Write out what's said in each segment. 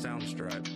Soundstripe.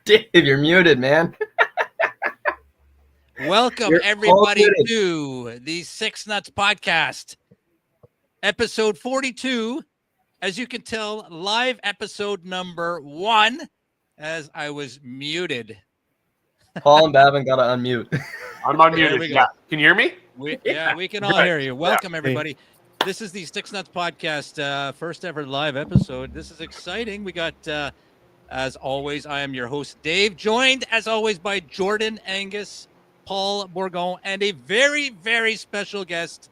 Dave, you're muted, man. Welcome, everybody, to the Six Nuts Podcast, episode 42. As you can tell, live episode number 1, as I was muted. Paul and Bavin got to unmute. I'm unmuted. Yeah. Can you hear me? We can all hear you. Welcome, everybody. This is the Six Nuts Podcast, first ever live episode. This is exciting. We got, as always, I am your host, Dave, joined, as always, by Jordan Angus, Paul Bourgon, and a very, very special guest,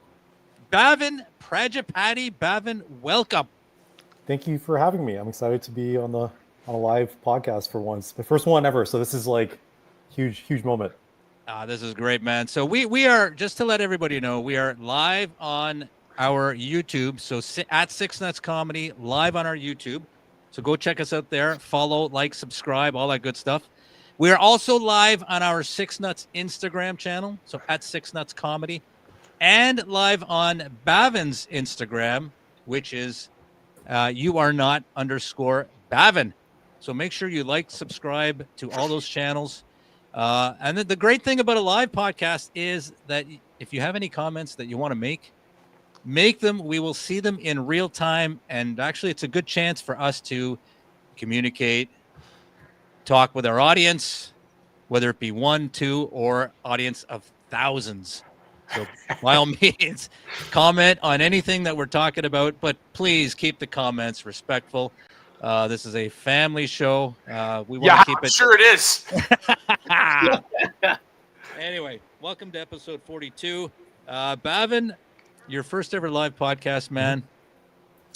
Bavin Prajapati. Bavin, welcome. Thank you for having me. I'm excited to be on a live podcast for once. The first one ever. So this is like huge moment. This is great, man. So we are, just to let everybody know, we are live on our YouTube. So at Six Nuts Comedy, live on our YouTube. So go check us out there. Follow, like, subscribe, all that good stuff. We are also live on our Six Nuts Instagram channel. So at Six Nuts Comedy. and live on Bavin's Instagram, which is YouAreNot_Bavin. So make sure you like, subscribe to all those channels. And then the great thing about a live podcast is that if you have any comments that you want to make them. We will see them in real time. And actually, it's a good chance for us to communicate, talk with our audience, whether it be 1, 2, or audience of thousands. So by all means, comment on anything that we're talking about, but please keep the comments respectful. This is a family show. We want to keep it. Sure it is. Anyway, welcome to episode 42. Bavin, your first ever live podcast, man.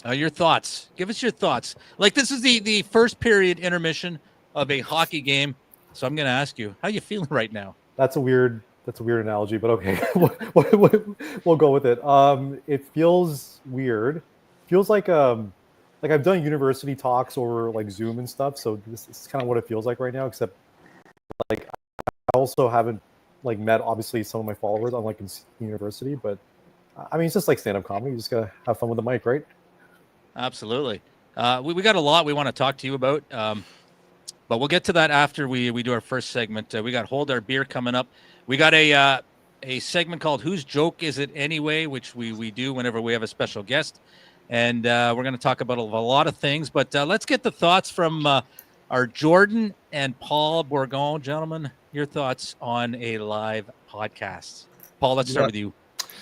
Your thoughts. Give us your thoughts. Like, this is the first period intermission of a hockey game. So I'm going to ask you, how you feeling right now? That's a weird analogy, but okay. We'll go with it. It feels weird. Feels like I've done university talks over like Zoom and stuff, so this is kind of what it feels like right now, except like I also haven't like met obviously some of my followers on like in university, but I mean, it's just like stand-up comedy. You just gotta have fun with the mic, right? Absolutely. We got a lot we want to talk to you about, but we'll get to that after we do our first segment. We got Hold Our Beer coming up. We got a segment called Whose Joke Is It Anyway, which we do whenever we have a special guest. And we're going to talk about a lot of things, but let's get the thoughts from our Jordan and Paul Bourgon. Gentlemen, your thoughts on a live podcast. Paul, let's start with you.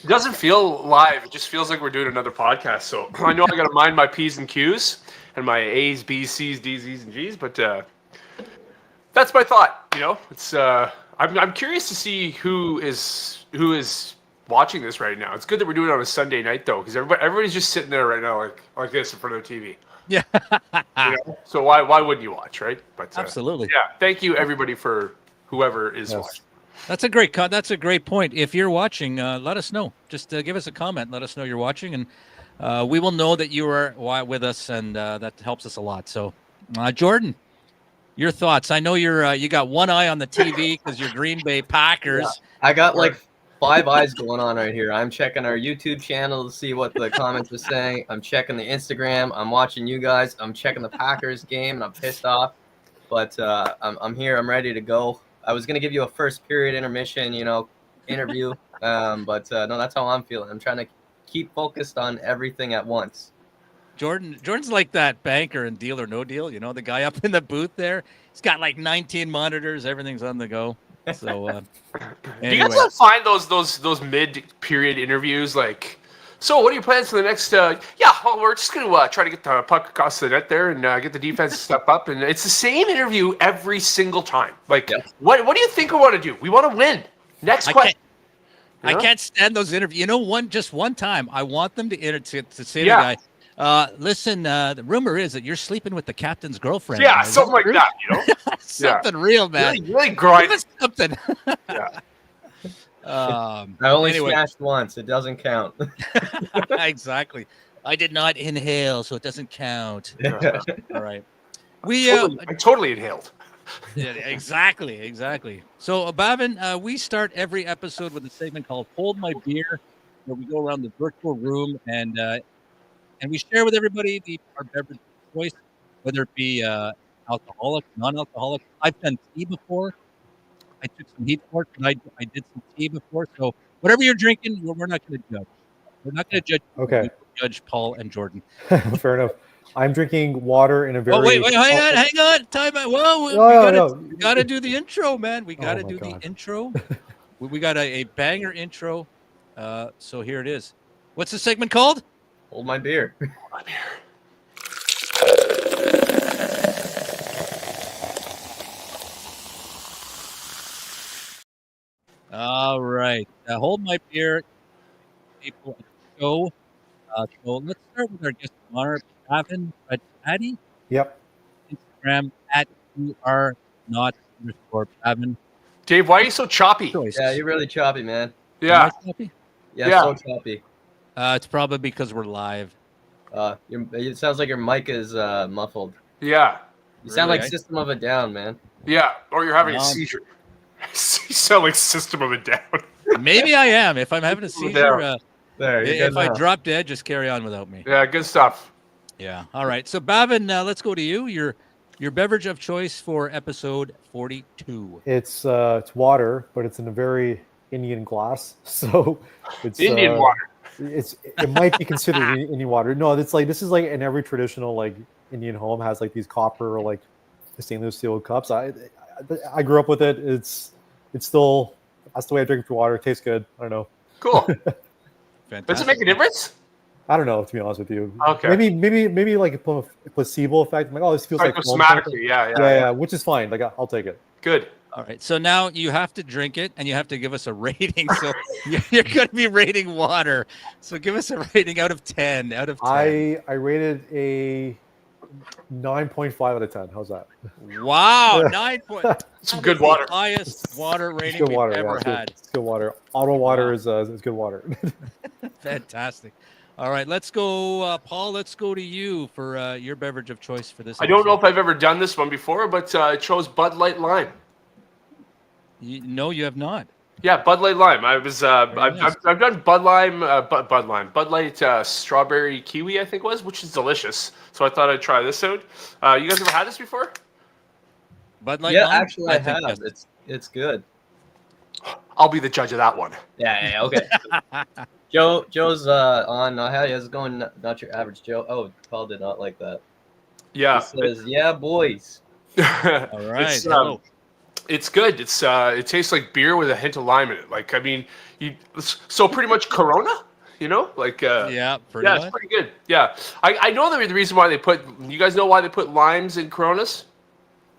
It doesn't feel live. It just feels like we're doing another podcast. So I know I got to mind my P's and Q's and my A's, B's, C's, D's, E's, and G's, but that's my thought. You know, it's I'm curious to see who is watching this right now. It's good that we're doing it on a Sunday night though, because everybody's just sitting there right now like this in front of the TV. Yeah. You know? So why wouldn't you watch, right? But absolutely. Yeah. Thank you everybody for whoever is watching. That's a great point. If you're watching, let us know. Just give us a comment. Let us know you're watching, and we will know that you are with us, and that helps us a lot. So, Jordan, your thoughts? I know you got one eye on the TV because you're Green Bay Packers. Yeah, I got like 5 eyes going on right here. I'm checking our YouTube channel to see what the comments are saying. I'm checking the Instagram. I'm watching you guys. I'm checking the Packers game, and I'm pissed off. But I'm here. I'm ready to go. I was going to give you a first period intermission, interview. But no, that's how I'm feeling. I'm trying to keep focused on everything at once. Jordan's like that banker in Deal or No Deal. You know, the guy up in the booth there. He's got like 19 monitors. Everything's on the go. So, anyway. Do you guys find those mid-period interviews like, so what are your plans for the next, we're just going to try to get the puck across the net there and get the defense to step up. And it's the same interview every single time. Like, what do you think we want to do? We want to win. Next question. I can't stand those interviews. You know, one time I want them to say to the guy, listen, the rumor is that you're sleeping with the captain's girlfriend. Yeah, something like that, you know? Something real, man. Really grind. Give us something. Yeah. I only smashed once. It doesn't count. Exactly. I did not inhale, so it doesn't count. All right. I totally inhaled. Yeah, exactly. So, Bavin, we start every episode with a segment called Hold My Beer, where we go around the virtual room and we share with everybody our beverage of choice, whether it be alcoholic, non-alcoholic. I've done tea before. I took some heat for it, but I did some tea before. So whatever you're drinking, we're not going to judge. We're not going to judge. Okay. Judge Paul and Jordan. Fair enough. I'm drinking water in a very. Oh, wait, hang on. Time out. Whoa, we got to do the intro, man. We got to do the intro. We got a banger intro. So here it is. What's the segment called? Hold my beer. All right. Hold my beer. People at the show. So let's start with our guest of honor, Bavin Addy. Yep. Instagram at YouAreNot_Bavin. Dave, why are you so choppy? Yeah, you're really choppy, man. Yeah. Choppy? Yeah, so choppy. It's probably because we're live. It sounds like your mic is muffled. Yeah. You sound like System of a Down, man. Yeah, or you're having a seizure. You sound like System of a Down. Maybe I am. If I'm having a seizure, There, you're if good I now. drop dead, just carry on without me. Yeah, good stuff. Yeah. All right. So, Bavin, let's go to you. Your beverage of choice for episode 42. It's water, but it's in a very Indian glass. So it's Indian water. It might be considered Indian water. No, it's like this is like in every traditional like Indian home has like these copper or like stainless steel cups. I grew up with it. It's still that's the way I drink water. It tastes good. I don't know. Cool. Fantastic. Does it make a difference? I don't know, to be honest with you. Okay. Maybe like a placebo effect. I'm like, oh, this feels like foam. Psychosomatically, yeah, which is fine. Like I'll take it. Good. All right. So now you have to drink it and you have to give us a rating. So you're going to be rating water. So give us a rating out of 10. Out of 10. I rated a 9.5 out of 10. How's that? Wow. 9 point. Some good water. Highest water It's rating good water. we've ever It's had. It's good water. Auto water Wow. is good water. Fantastic. All right, let's go, Paul. Let's go to you for your beverage of choice for this. I don't know if I've ever done this one before, but I chose Bud Light Lime. No, you have not. Yeah, Bud Light Lime. I was nice. I've done Bud Light Strawberry Kiwi, I think it was, which is delicious. So I thought I'd try this out. You guys ever had this before? Bud Light Yeah, Lime? actually, I think have. yes. It's good. I'll be the judge of that one. Yeah, okay. Joe's on. How's it going? Not your average Joe. Oh, Paul did not like that. Yeah. He says, "Yeah, boys." All right. It's, hello. it's good. It tastes like beer with a hint of lime in it. Like, I mean, so pretty much Corona, you know? Like, Yeah, pretty yeah, much. it's pretty good. Yeah. I know the reason why you guys know why they put limes in Coronas?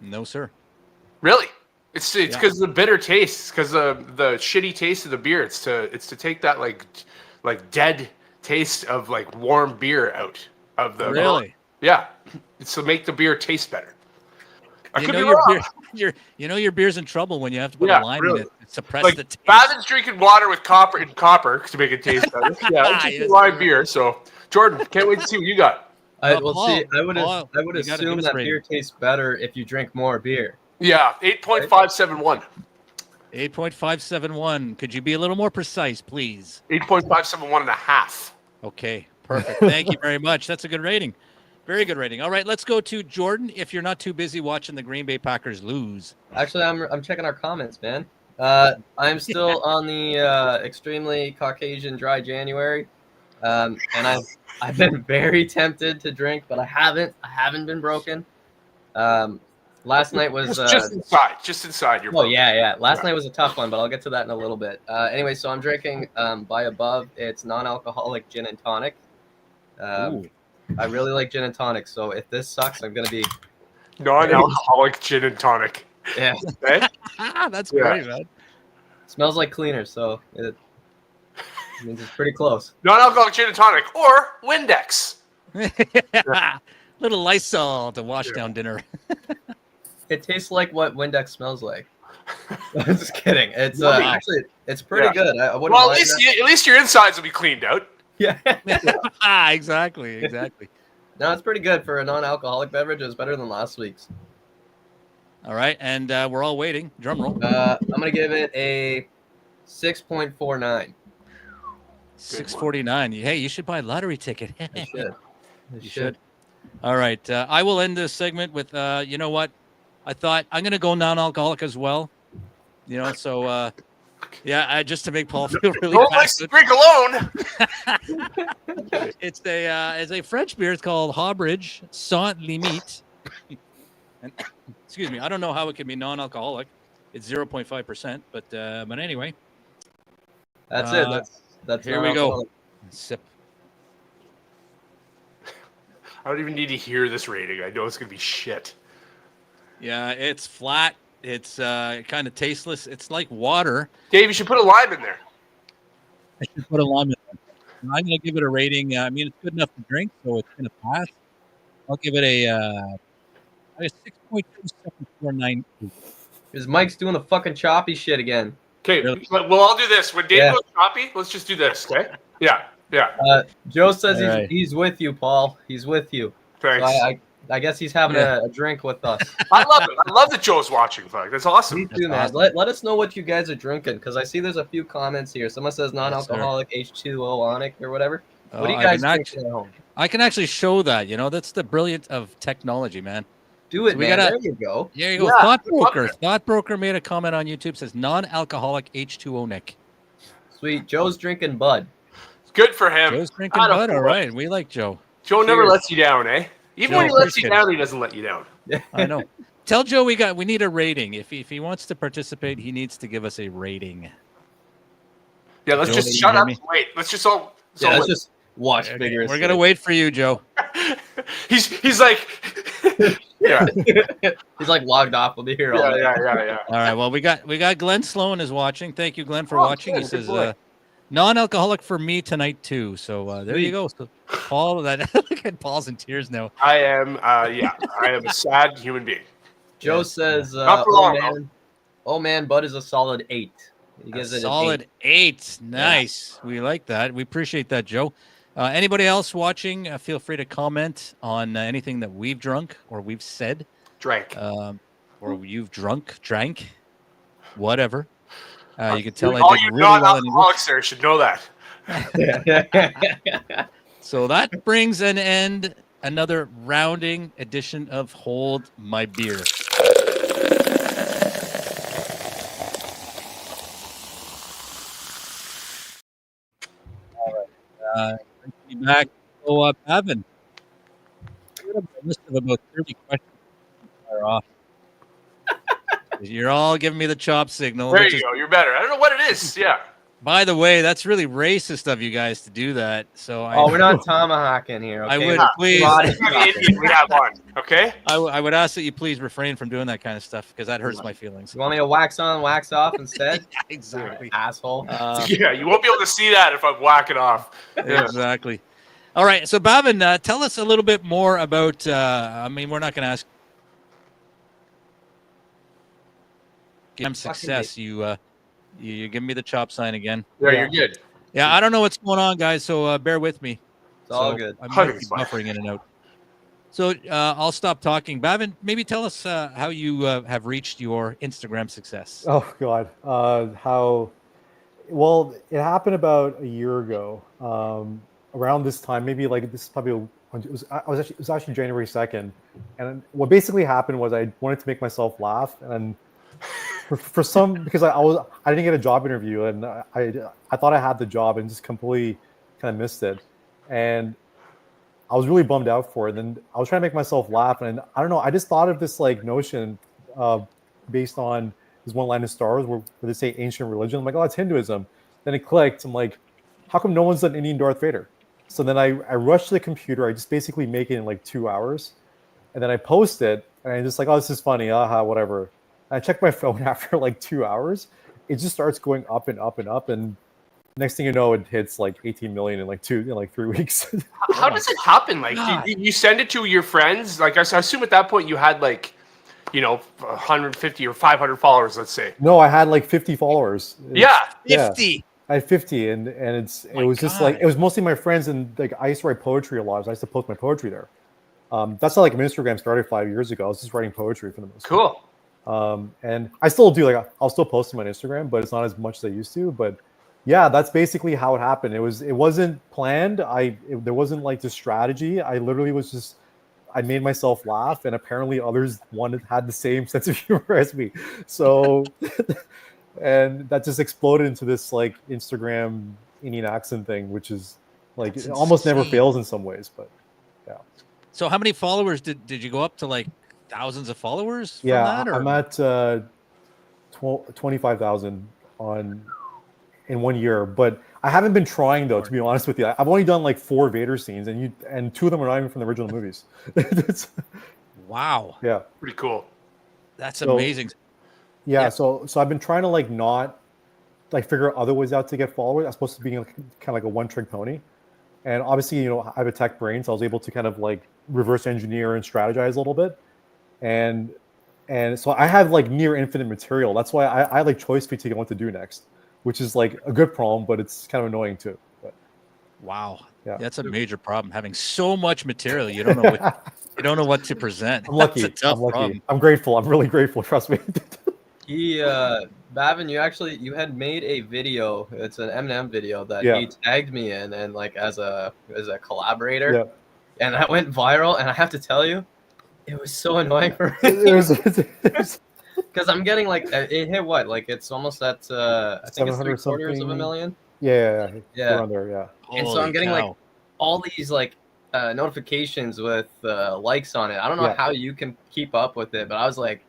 No, sir. Really? It's Yeah. because of the bitter taste. It's because of the shitty taste of the beer. It's to take that like dead taste of like warm beer out of the Really? Yeah. It's to make the beer taste better. I You could know be your wrong. beer, your beer's in trouble when you have to put Yeah, a lime really. in it to suppress Like the taste. Bavin's drinking water with copper to make it taste better. Yeah, it's just Yes, lime sir. beer. So Jordan, can't wait to see what you got. Well, Paul, see, I would Paul, you gotta assume give us that rating. beer tastes better if you drink more beer. Yeah, 8.571. 8.571. Could you be a little more precise, please? 8.571 and a half. Okay, perfect. Thank you very much. That's a good rating. Very good rating. All right, let's go to Jordan. If you're not too busy watching the Green Bay Packers lose. Actually, I'm checking our comments, man. I'm still on the extremely Caucasian dry January, and I've been very tempted to drink, but I haven't. I haven't been broken. Last night was Just inside your. oh yeah. Last night was a tough one, but I'll get to that in a little bit. Anyway, so I'm drinking by Above. It's non-alcoholic gin and tonic. Ooh. I really like gin and tonic, so if this sucks, I'm gonna be Non-alcoholic gin and tonic. yeah. Okay? That's Yeah. great, man. Smells like cleaner, so it means it's pretty close. Non-alcoholic gin and tonic or Windex. Little Lysol to wash Yeah. down dinner. It tastes like what Windex smells like. I'm just kidding. It's Yummy. actually it's pretty Yeah. good. I wouldn't Well, mind at least your insides will be cleaned out. that. Yeah. Exactly. No, it's pretty good for a non-alcoholic beverage. It was better than last week's. All right, and we're all waiting. Drum roll. I'm gonna give it a 6.49. 649. Hey, you should buy a lottery ticket. I should. You should. All right. I will end this segment with, you know what? I thought I'm going to go non-alcoholic as well. You know, so, yeah, just to make Paul feel really Don't like to bad. drink alone. It's a French beer. It's called Hobridge Sans Limite. And, excuse me. I don't know how it can be non-alcoholic. It's 0.5%, but anyway. That's it. That's here we go. non-alcoholic. Sip. I don't even need to hear this rating. I know it's gonna be shit. Yeah, it's flat. It's kind of tasteless. It's like water. Dave, you should put a lime in there. I should put a lime in there. I'm going to give it a rating. I mean, it's good enough to drink, so it's going to pass. I'll give it a 6.2749. Because Mike's doing the fucking choppy shit again. Okay, Really? well, I'll do this. When Dave Yeah. goes choppy, let's just do this, okay? Yeah. Joe says All right. he's with you, Paul. He's with you. So Thanks. I guess he's having a drink with us. I love it. I love that Joe's watching. Fuck, that's awesome. Me too, man. awesome. Let us know what you guys are drinking, because I see there's a few comments here. Someone says non-alcoholic H2O Onic or whatever. What do you guys drinking at home? I can actually show that. That's the brilliance of technology, man. Do it, So man. There you go. There you go. Yeah, Thoughtbroker made a comment on YouTube, says non-alcoholic H2O Nick. Sweet. Joe's drinking Bud. Good for him. Joe's drinking Bud. All right. We like Joe. Joe never lets you down, eh? Even when he lets you down, he doesn't let you down. I know. Tell Joe we need a rating. If he wants to participate, he needs to give us a rating. Yeah, let's Joe, just can you shut hear up. me? Wait, let's just all. Let's just watch Okay, vigorously. we're gonna wait for you, Joe. He's like, yeah, He's like logged off. We'll be here all day. yeah. All right. Well, we got Glenn Sloan is watching. Thank you, Glenn, for watching. Good, He good says boy. non-alcoholic for me tonight too. So there you Sweet. go. So Paul, look at Paul's in tears now. I am. I am a sad human being. Joe says, Not for long, oh man, Bud is a solid 8. He gives it Solid an 8. Nice. We like that. We appreciate that, Joe. Anybody else watching? Feel free to comment on anything that we've drunk or we've said, Drank. or you've drank, whatever. You can tell All I you did really well in English. non-alcoholics there should know that. 8. So that brings an end another rounding edition of Hold My Beer. All right. Brings me back. So, Pavin, we have a list of about 30 questions to fire off. You're all giving me the chop signal. There which you is, go. You're better. I don't know what it is. Yeah. by the way, that's really racist of you guys to do that. So Oh, we're not tomahawking here. Okay? I would Yeah. please. Body It's not chopping. Indian. We have one. Okay. I would ask that you please refrain from doing that kind of stuff because that hurts my feelings. You want me to wax on, wax off instead? Yeah, exactly. Asshole. Yeah. You won't be able to see that if I'm whacking off. Yeah. Exactly. All right. So, Bavin, tell us a little bit more about. I mean, we're not going to ask. Success. You give me the chop sign again. Yeah. You're good. Yeah, I don't know what's going on, guys. So bear with me. It's all So good. I might be 100%. buffering in and out. So I'll stop talking. Bavin, maybe tell us how you have reached your Instagram success. Oh God, how? Well, it happened about a year ago. Around this time, maybe like this is probably it was actually January 2nd, and what basically happened was I wanted to make myself laugh, and for some because I didn't get a job interview, and I thought I had the job and just completely kind of missed it, and I was really bummed out for it. And then I was trying to make myself laugh, and I don't know, I just thought of this like notion based on this one line in Star Wars where they say ancient religion. I'm like, oh, it's Hinduism. Then it clicked. I'm like, how come no one's done Indian Darth Vader? So then I rushed to the computer. I just basically make it in like 2 hours, and then I post it, and I'm just like, oh, this is funny, whatever. And I check my phone after like 2 hours. It just starts going up and up and up, and next thing you know, it hits like 18 million in like 3 weeks. How does it happen? Like, you send it to your friends? Like, I assume at that point you had like, 150 or 500 followers, let's say. No, I had like 50 followers. Yeah. 50. I had 50, and it was just like, it was mostly my friends, and like I used to write poetry a lot. So I used to post my poetry there. That's how like my Instagram started 5 years ago. I was just writing poetry for the most part. Cool. And I still do, like I'll still post them on Instagram, but it's not as much as I used to. But yeah, that's basically how it happened. It wasn't planned. There wasn't like the strategy. I literally was just, I made myself laugh, and apparently others had the same sense of humor as me. So, and that just exploded into this like Instagram Indian accent thing, which is like it almost never fails in some ways. But yeah. So how many followers did you go up to? Like thousands of followers? From Yeah, that, or? I'm at 25,000 in 1 year, but I haven't been trying though, to be honest with you. I've only done like 4 Vader scenes, and 2 of them are not even from the original movies. Wow. Yeah. Pretty cool. That's So- amazing. Yeah, Yeah. so I've been trying to like not like figure out other ways out to get followers. I'm supposed to be like, kind of like a one-trick pony, and obviously I have a tech brain, so I was able to kind of like reverse engineer and strategize a little bit, and so I have like near infinite material. That's why I like choice fatigue on what to do next, which is like a good problem, but it's kind of annoying too. But Wow. Yeah. That's a major problem, having so much material. You don't know You don't know what to present. I'm lucky. That's a tough I'm lucky. problem. I'm grateful. I'm really grateful. Trust me. He, Bavin, you had made a video. It's an Eminem video that Yeah. he tagged me in, and like as a collaborator, Yeah. and that went viral. And I have to tell you, it was so annoying for me There's because I'm getting like it hit what, like it's almost at I think it's 700 3/4 of a something. million. yeah. Yeah. Around there. Yeah. And so I'm Holy getting like cow. all these like notifications with likes on it. I don't know Yeah. how you can keep up with it, but I was like,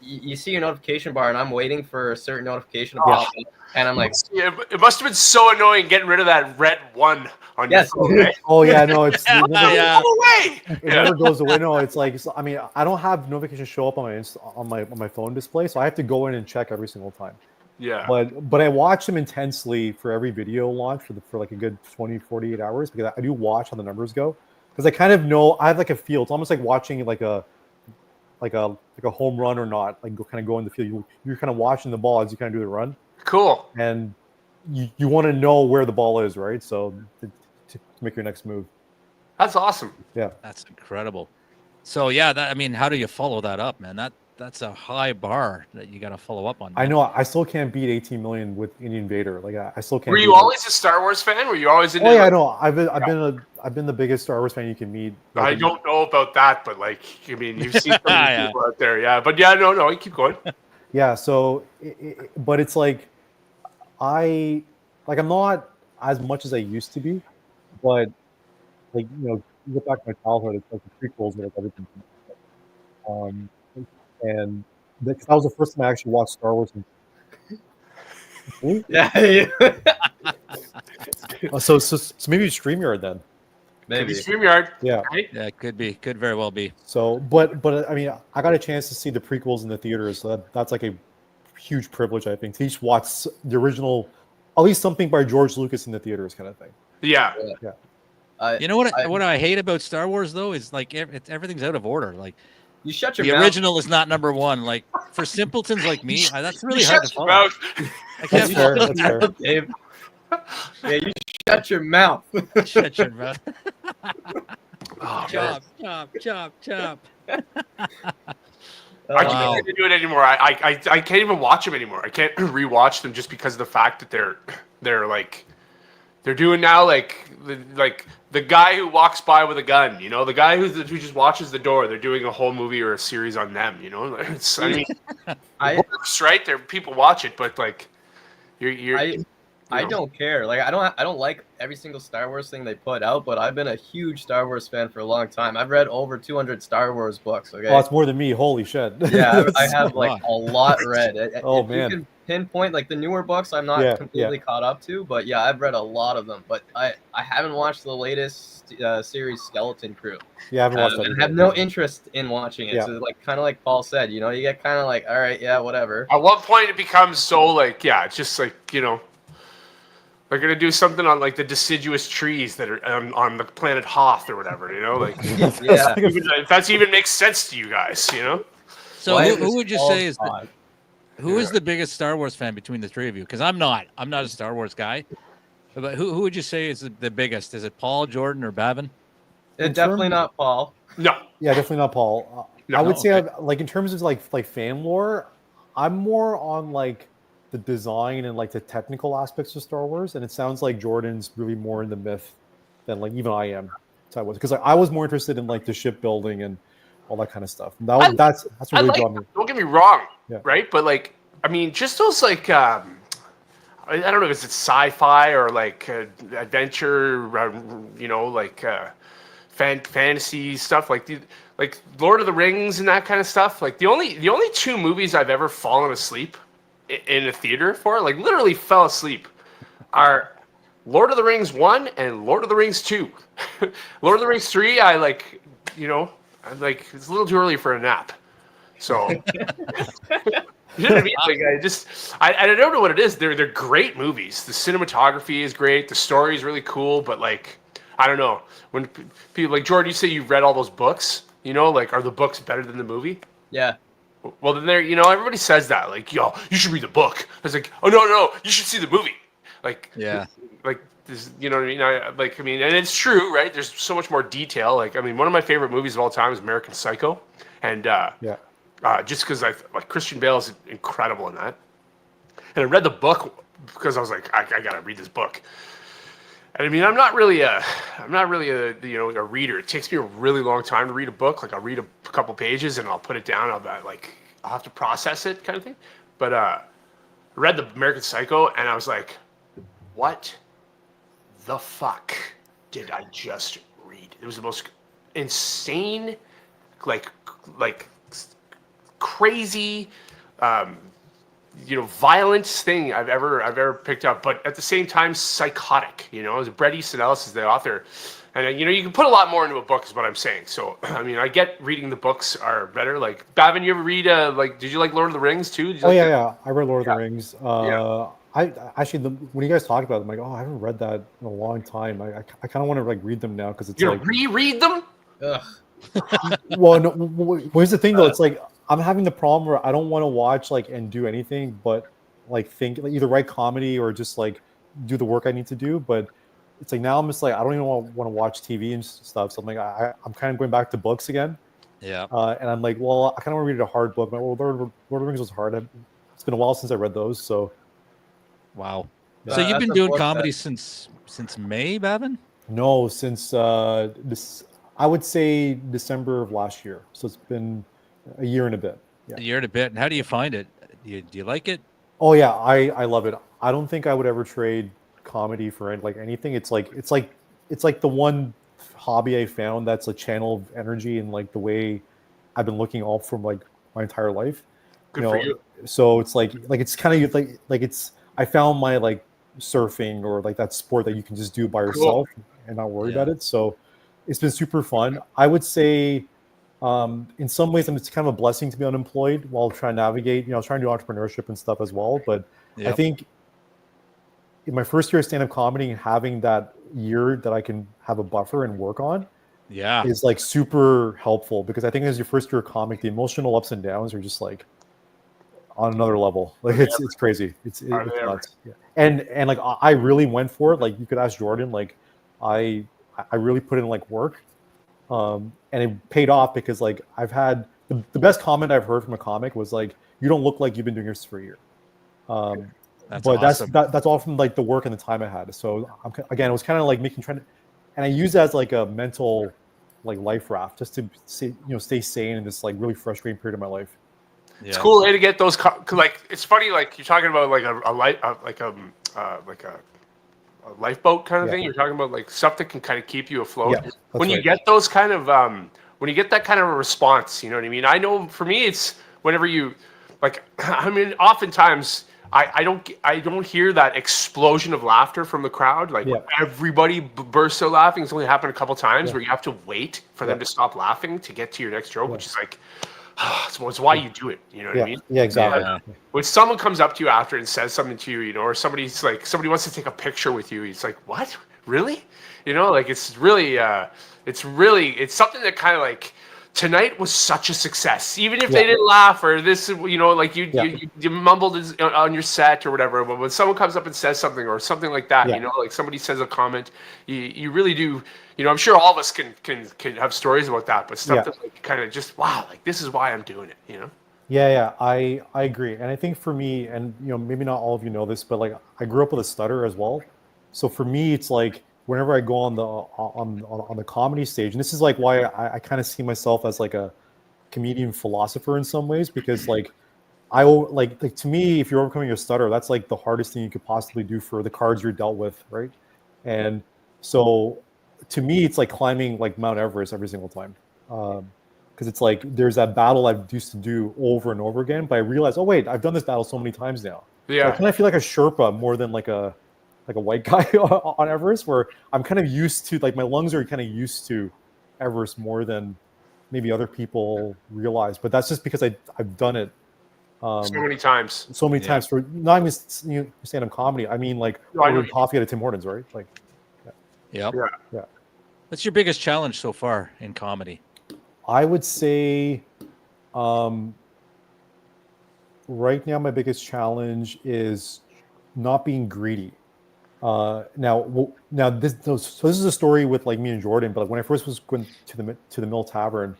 you see your notification bar, and I'm waiting for a certain notification to pop up, and I'm like, Yeah, it must have been so annoying getting rid of that red one on yes, your phone. Eh? Oh yeah. No, it's it never, Yeah. Go away. it Yeah. never goes away. No, it's like I mean, I don't have notifications show up on my phone display, so I have to go in and check every single time. Yeah. But I watch them intensely for every video launch for like a good 20, 48 hours because I do watch how the numbers go because I kind of know I have like a feel. It's almost like watching like a home run or not, like kind of go in the field. You're kind of watching the ball as you kind of do the run, Cool. and you want to know where the ball is, right? So to make your next move. That's awesome. Yeah. That's incredible. So yeah, I mean, how do you follow that up, man? That's a high bar that you got to follow up on. I man. know I still can't beat 18 million with Indian Vader. Like I still can't. Were beat you it. always a Star Wars fan? Were you always into? Oh yeah, I know. I've been the biggest Star Wars fan you can meet. Like, I don't know about that, but like, I mean, you've seen some of these Yeah. people out there, yeah. But yeah, no, you keep going. Yeah. So, but it's like I'm not as much as I used to be, but like you look back to my childhood, it's like the prequels and like everything. And that was the first time I actually watched Star Wars. yeah, So maybe StreamYard then. maybe. StreamYard. Yeah. Right? Yeah, it could very well be. So, but I mean, I got a chance to see the prequels in the theaters, so that's like a huge privilege, I think, to each watch the original, at least something by George Lucas in the theaters, kind of thing. Yeah. You know what I hate about Star Wars though is like everything's out of order. Like You shut your the mouth. original is not number one. Like for simpletons like me, that's really hard to Shut your follow. mouth. I That's can't fair. That's fair. Dave. Yeah, you shut your mouth. shut your mouth. Oh, man. Chop. I Wow. can't do it anymore. I can't even watch them anymore. I can't rewatch them just because of the fact that they're doing now like the guy who walks by with a gun, the guy who just watches the door. They're doing a whole movie or a series on them. It's, I mean, it works, right? There, people watch it, but like I don't care. Like I don't like every single Star Wars thing they put out, but I've been a huge Star Wars fan for a long time. I've read over 200 Star Wars books. Okay. Oh, it's more than me. Holy shit. Yeah, I have like a lot read. Oh, If man. you can pinpoint like the newer books, I'm not completely caught up to, but yeah, I've read a lot of them. But I haven't watched the latest series, Skeleton Crew. Yeah, I haven't watched that. And either. have no interest in watching it. Yeah. So like kind of like Paul said, you get kind of like, all right, yeah, whatever. At one point, it becomes so like, yeah, it's just like, they're gonna do something on like the deciduous trees that are on the planet Hoth or whatever, like Yeah. if that even makes sense to you guys, So Why who is would you Paul say is Todd? who is the biggest Star Wars fan between the three of you? Because I'm not a Star Wars guy. But who would you say is the biggest? Is it Paul, Jordan, or Bavin? Definitely not Paul. No. Yeah, definitely not Paul. No, I would say, okay. like in terms of like fan lore, I'm more on like the design and like the technical aspects of Star Wars, and it sounds like Jordan's really more in the myth than like even I am. So I was because I was more interested in like the shipbuilding and all that kind of stuff. That's what really like, got me. don't get me wrong, Yeah. right? But like, I mean, just those like, I don't know if it's sci-fi or like adventure, like fantasy stuff, like Lord of the Rings and that kind of stuff. Like the only two movies I've ever fallen asleep in a theater for, like literally fell asleep, are Lord of the Rings 1 and Lord of the Rings 2. Lord of the Rings 3, I'm like, it's a little too early for a nap. So, you know what I mean? Like, I don't know what it is. They're great movies. The cinematography is great. The story is really cool. But like, I don't know. When people like Jordan, you say you've read all those books. Like, are the books better than the movie? Yeah. Well, then everybody says that. Like, yo, you should read the book. I was like, oh no, you should see the movie. Like, Yeah. Like this, you know what I mean? And it's true, right? There's so much more detail. Like, I mean, one of my favorite movies of all time is American Psycho, and just because Christian Bale is incredible in that. And I read the book because I was like, I gotta read this book. And I mean, I'm not really a a reader. It takes me a really long time to read a book. Like, I'll read a couple pages and I'll put it down. I'll have to process it, kind of thing. But I read the American Psycho and I was like, what the fuck did I just read? It was the most insane, like crazy, violent thing I've ever picked up. But at the same time, psychotic. Bret Easton Ellis is the author, and you can put a lot more into a book, is what I'm saying. So I mean, I get reading the books are better. Like, Bavin, you ever read did you like Lord of the Rings too? Yeah, I read Lord of the Rings. I actually, when you guys talked about it, I'm like, I haven't read that in a long time. I kind of want to read them now because it's you're gonna reread them. Ugh. Well, no, here's the thing though. It's like I'm having the problem where I don't want to watch and do anything but think, either write comedy or just do the work I need to do. But it's now I'm just I don't even want to watch TV and stuff. So I'm I'm kind of going back to books again. Yeah. And I'm like, well, I kind of want to read a hard book. Lord of the Rings was hard. It's been a while since I read those. So. Wow. So you've been doing comedy since May, Bavin? No, since this, I would say December of last year. So it's been a year and a bit. Yeah. A year and a bit. And how do you find it? Do you like it? Oh yeah, I love it. I don't think I would ever trade comedy for anything. It's like the one hobby I found that's a channel of energy and the way I've been looking all from my entire life. Good for you. So it's it's kind of it's. I found my surfing or that sport that you can just do by yourself and not worry about it. So it's been super fun. I would say in some ways it's kind of a blessing to be unemployed while trying to navigate, trying to do entrepreneurship and stuff as well. But I think in my first year of stand-up comedy, having that year that I can have a buffer and work on is super helpful, because I think as your first year comic, the emotional ups and downs are just on another level. It's crazy. It's nuts. Yeah. And I really went for it. You could ask Jordan. I really put in work, and it paid off, because I've had the best comment I've heard from a comic was you don't look like you've been doing this for a year. That's but awesome. that's all from the work and the time I had. So it was kind of and I use that as a mental life raft, just to stay sane in this really frustrating period of my life. Yeah. It's cool to get those. It's funny. You're talking about a lifeboat kind of thing. You're talking about stuff that can kind of keep you afloat. Yeah, when you get those kind of when you get that kind of a response, you know what I mean. I know for me, it's whenever you I mean, oftentimes I don't hear that explosion of laughter from the crowd. Everybody bursts out laughing. It's only happened a couple times where you have to wait for them to stop laughing to get to your next joke, which is it's why you do it. You know what I mean? Yeah, exactly. When someone comes up to you after and says something to you, or somebody wants to take a picture with you, it's what? Really? It's really, it's something that kind of tonight was such a success. Even if they didn't laugh, or this, you mumbled on your set or whatever. But when someone comes up and says something or something like that, somebody says a comment, you really do. I'm sure all of us can have stories about that, but stuff that kind of just, wow, this is why I'm doing it. Yeah, I agree. And I think for me, and maybe not all of you know this, but I grew up with a stutter as well. So for me, it's whenever I go on the comedy stage, and this is why I kind of see myself as a comedian philosopher in some ways, because to me, if you're overcoming your stutter, that's the hardest thing you could possibly do for the cards you're dealt with, right? And so to me, it's climbing Mount Everest every single time, because it's there's that battle I used to do over and over again, but I realized, oh wait, I've done this battle so many times now. Yeah, so I kind of feel like a Sherpa more than a white guy on Everest, where I'm kind of used to my lungs are kind of used to Everest more than maybe other people realize. But that's just because I've done it so many times. So many times for not even stand-up comedy. I mean, ordering coffee at Tim Hortons, right? Yeah. Yeah. What's your biggest challenge so far in comedy? I would say, right now, my biggest challenge is not being greedy. Now this is a story with like me and Jordan. But like when I first was going to the Mill Tavern,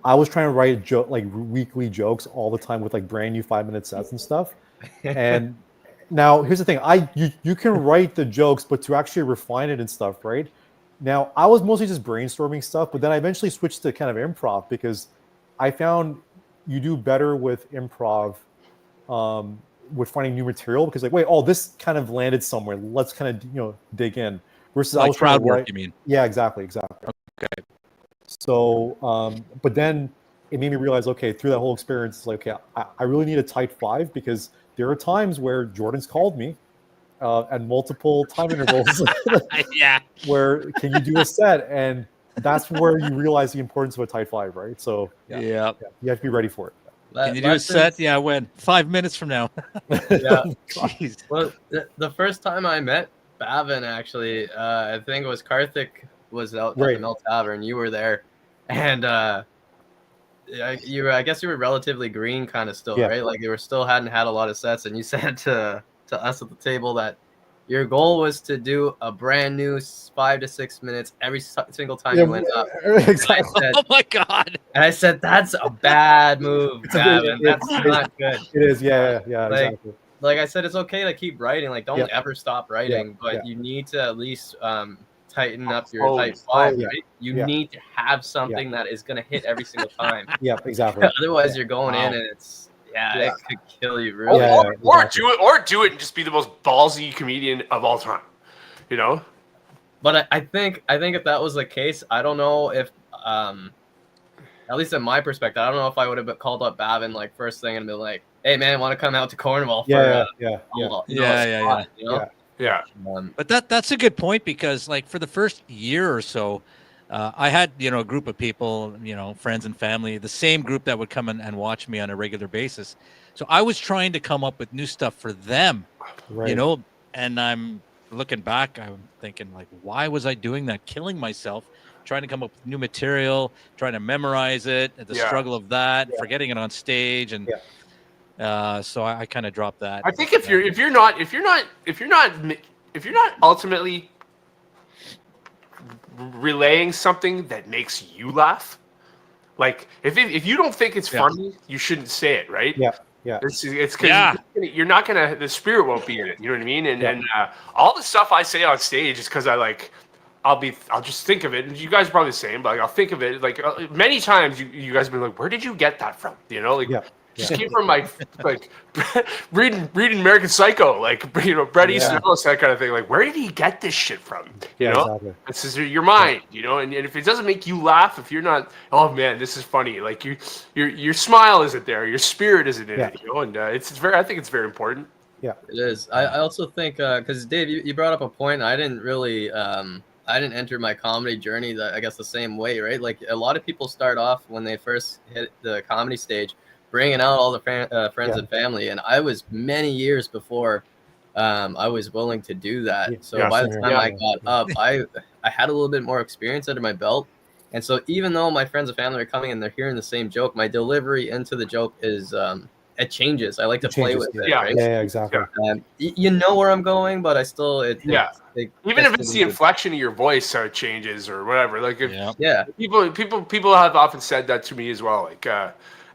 I was trying to write like weekly jokes all the time with like brand new 5-minute sets and stuff. And now here's the thing: you can write the jokes, but to actually refine it and stuff, right? Now I was mostly just brainstorming stuff, but then I eventually switched to kind of improv because I found you do better with improv, with finding new material because like, wait, oh, this kind of landed somewhere. Let's kind of dig in. Versus Like I was crowd work, you mean? Yeah, exactly. Okay. So, but then it made me realize, okay, through that whole experience, it's like, okay, I really need a tight 5 because there are times where Jordan's called me at multiple time intervals. Yeah. Where can you do a set? And that's where you realize the importance of a tight 5, right? So Yeah. you have to be ready for it. Can you do a set? Yeah, when? 5 minutes from now. Yeah. Jeez. Well, the first time I met Bavin, actually, I think it was Karthik was out at the Mill Tavern. You were there, and I guess you were relatively green, kind of still, right? Like you hadn't had a lot of sets, and you said to us at the table that your goal was to do a brand new 5 to 6 minutes every single time you went up. Exactly. Oh my God! And I said, that's a bad move, Bavin. That's not good. It is, yeah, exactly. Like I said, it's okay to keep writing. Like, don't ever stop writing, but you need to at least tighten up your type 5, right? You need to have something that is going to hit every single time. Yeah, exactly. Otherwise, you're going in and it's it could kill you. Really. Or do it and just be the most ballsy comedian of all time. You know. But I think if that was the case, I don't know if at least in my perspective, I don't know if I would have called up Bavin like first thing and been like, "Hey man, want to come out to Cornwall for Yeah. But that's a good point because like for the first year or so, I had a group of people, friends and family, the same group that would come and watch me on a regular basis. So I was trying to come up with new stuff for them, and I'm looking back, I'm thinking like, why was I doing that? Killing myself, trying to come up with new material, trying to memorize it, the struggle of that, forgetting it on stage, and so I kind of dropped that. I think if you're not ultimately relaying something that makes you laugh, like if you don't think it's funny, you shouldn't say it, right? It's because you're not gonna, the spirit won't be in it. You know what I mean? And all the stuff I say on stage is because I'll just think of it. And you guys are probably the same, but I'll think of it like many times. You guys have been like, where did you get that from? Just came from my reading American Psycho, Bret Easton Ellis, that kind of thing. Like, where did he get this shit from? You know, exactly. This is your mind, and if it doesn't make you laugh, if you're not, oh man, this is funny, like your smile isn't there, your spirit isn't in it, and I think it's very important. Yeah, it is. I also think because Dave, you brought up a point. I didn't really I didn't enter my comedy journey the same way, right? Like a lot of people start off when they first hit the comedy stage, bringing out all the friends and family, and I was many years before I was willing to do that. So by the time I got up, I had a little bit more experience under my belt, and so even though my friends and family are coming and they're hearing the same joke, my delivery into the joke is it changes. I like to play with it. Right? Yeah, exactly. You know where I'm going, but I still even if it's the inflection of your voice changes or whatever. Like people have often said that to me as well. Like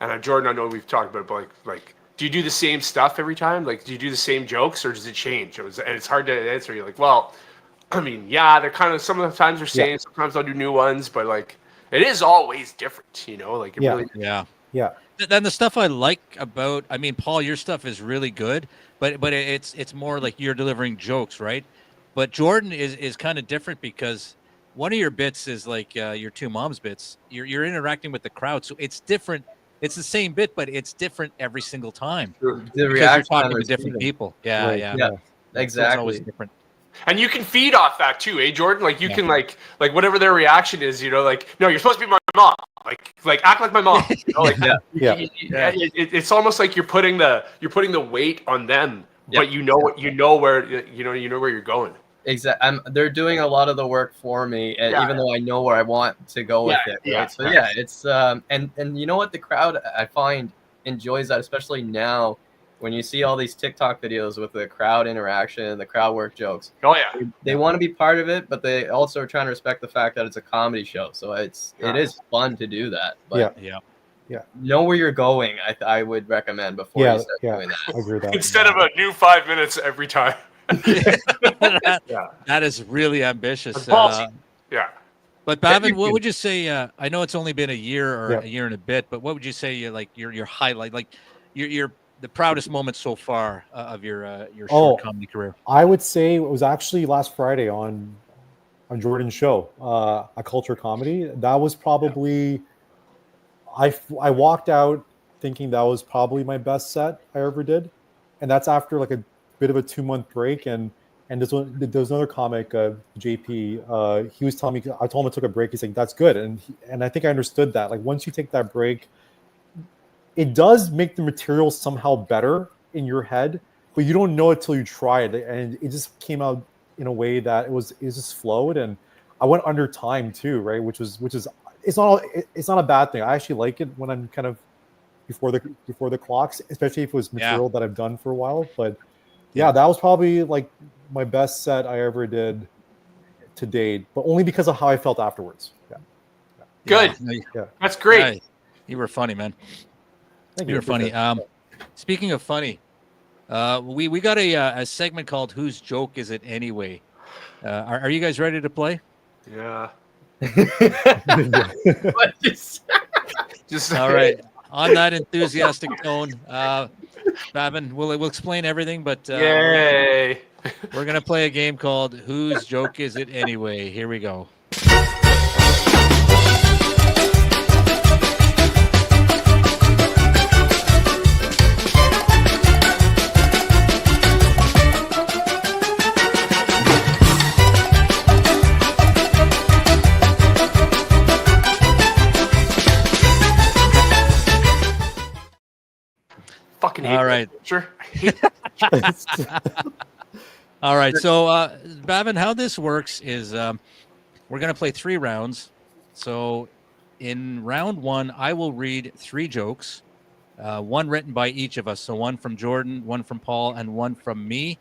and Jordan, I know we've talked about it, but like, do you do the same stuff every time? Like, do you do the same jokes, or does it change? And it's hard to answer. You're like, well, I mean, they're kind of, some of the times they're same, sometimes I'll do new ones, but like, it is always different, like it really. Yeah. Then the stuff I like about, I mean, Paul, your stuff is really good, but it's more like you're delivering jokes, right? But Jordan is kind of different because one of your bits is like your two moms bits. You're interacting with the crowd, so it's different. It's the same bit, but it's different every single time. The because you're talking to different people. Yeah, exactly. So it's always different. And you can feed off that too, Jordan? Like you can like whatever their reaction is, like, no, you're supposed to be my mom. Like act like my mom. It's almost like you're putting the weight on them, but you know where you're going. Exactly. They're doing a lot of the work for me, even though I know where I want to go with it. Right? So it's and you know what, the crowd I find enjoys that, especially now when you see all these TikTok videos with the crowd interaction, the crowd work jokes, Oh yeah. they want to be part of it, but they also are trying to respect the fact that it's a comedy show. So it is fun to do that. But know where you're going. I would recommend before you start doing that. I agree with that. Instead of a new 5 minutes every time. That is really ambitious. Yeah. But Bavin, what would you say? I know it's only been a year or a year and a bit, but what would you say? Like your highlight, like your the proudest moment so far of your short comedy career? I would say it was actually last Friday on Jordan's show, A Culture Comedy. That was probably I walked out thinking that was probably my best set I ever did, and that's after like a bit of a 2-month break. And there was another comic, JP. He was telling me, I told him I took a break. He's like, "That's good," and I think I understood that. Like once you take that break, it does make the material somehow better in your head, but you don't know it till you try it. And it just came out in a way that it just flowed, and I went under time too, right? Which is it's not a bad thing. I actually like it when I'm kind of before the clocks, especially if it was material that I've done for a while. But that was probably like my best set I ever did to date, but only because of how I felt afterwards. Good. Yeah. That's great. Yeah, you were funny, man. Thank You were funny. Speaking of funny, we got a segment called "Whose Joke Is It Anyway?" Are you guys ready to play? Yeah. Just all right. On that enthusiastic tone, Bavin, we'll explain everything, but yay! We're gonna play a game called "Whose Joke Is It Anyway?" Here we go. Fucking hate all right. Sure. All right. So, Bavin, how this works is we're going to play 3 rounds. So, in round 1, I will read 3 jokes, one written by each of us. So, one from Jordan, one from Paul, and one from me.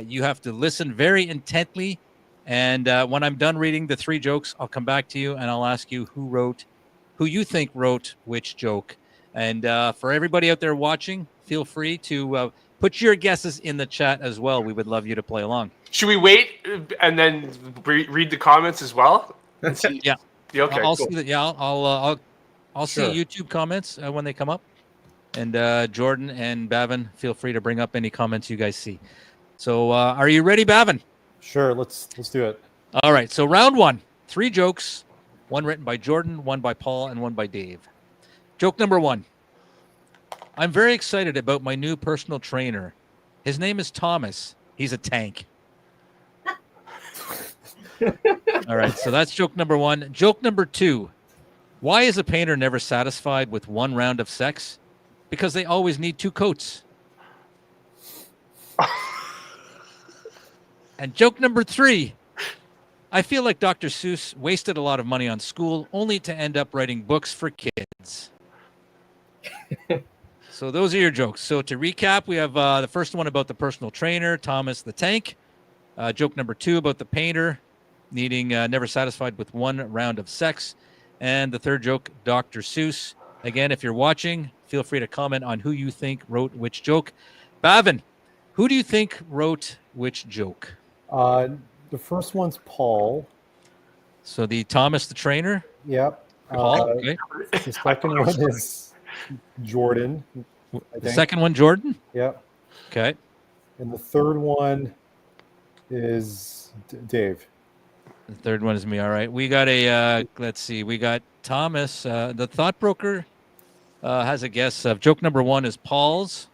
You have to listen very intently. And when I'm done reading the 3 jokes, I'll come back to you and I'll ask you who you think wrote which joke. And for everybody out there watching, feel free to put your guesses in the chat as well. We would love you to play along. Should we wait and then read the comments as well? Yeah. Okay. I'll cool. see that. Yeah, I'll see YouTube comments when they come up. And Jordan and Bavin, feel free to bring up any comments you guys see. So, are you ready, Bavin? Sure. Let's do it. All right. So, round 1, 3 jokes, one written by Jordan, one by Paul, and one by Dave. Joke number 1. I'm very excited about my new personal trainer. His name is Thomas. He's a tank. All right, so that's joke number 1. Joke number 2. Why is a painter never satisfied with 1 round of sex? Because they always need 2 coats. And joke number 3. I feel like Dr. Seuss wasted a lot of money on school only to end up writing books for kids. So those are your jokes. So to recap, we have the first one about the personal trainer, Thomas the Tank. Joke number 2 about the painter needing never satisfied with 1 round of sex. And the third joke, Dr. Seuss. Again, if you're watching, feel free to comment on who you think wrote which joke. Bavin, who do you think wrote which joke? The first one's Paul. So the Thomas the trainer? Yep. Paul, okay. The second one is Jordan. The second one, Jordan? Yep. Okay. And the third one is Dave. The third one is me. All right. We got a, let's see. We got Thomas. The Thought Broker has a guess of joke number 1 is Paul's.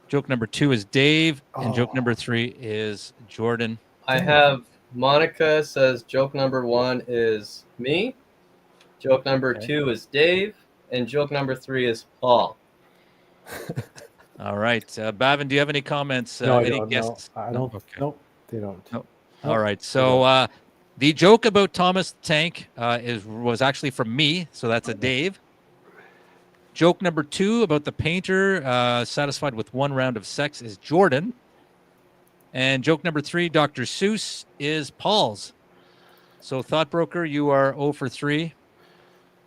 Joke number 2 is Dave. And joke number 3 is Jordan. I have Monica says joke number 1 is me. Joke number 2 is Dave. And joke number 3 is Paul. All right. Bavin, do you have any comments? No, I any don't. guesses? No, I don't. Okay. Nope, they don't. Nope. All right. So the joke about Thomas the Tank was actually from me. So that's a Dave. Joke number 2 about the painter satisfied with 1 round of sex is Jordan. And joke number 3, Dr. Seuss, is Paul's. So Thoughtbroker, you are 0 for 3.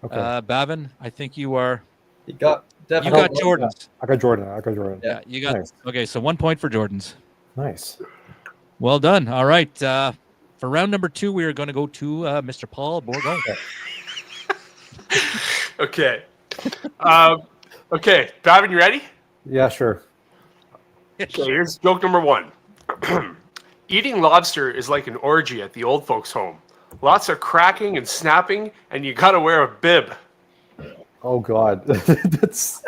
Okay. Bavin, I think you are. You got You got Jordan's. I got Jordan. Yeah, you got. Nice. Okay, so 1 point for Jordan's. Nice. Well done. All right. For round number 2, we are going to go to Mr. Paul Bourgon. Okay. Okay, Bavin, you ready? Yeah, sure. Okay, here's joke number 1. Eating lobster is like an orgy at the old folks' home. Lots of cracking and snapping, and you gotta wear a bib. Oh God, that's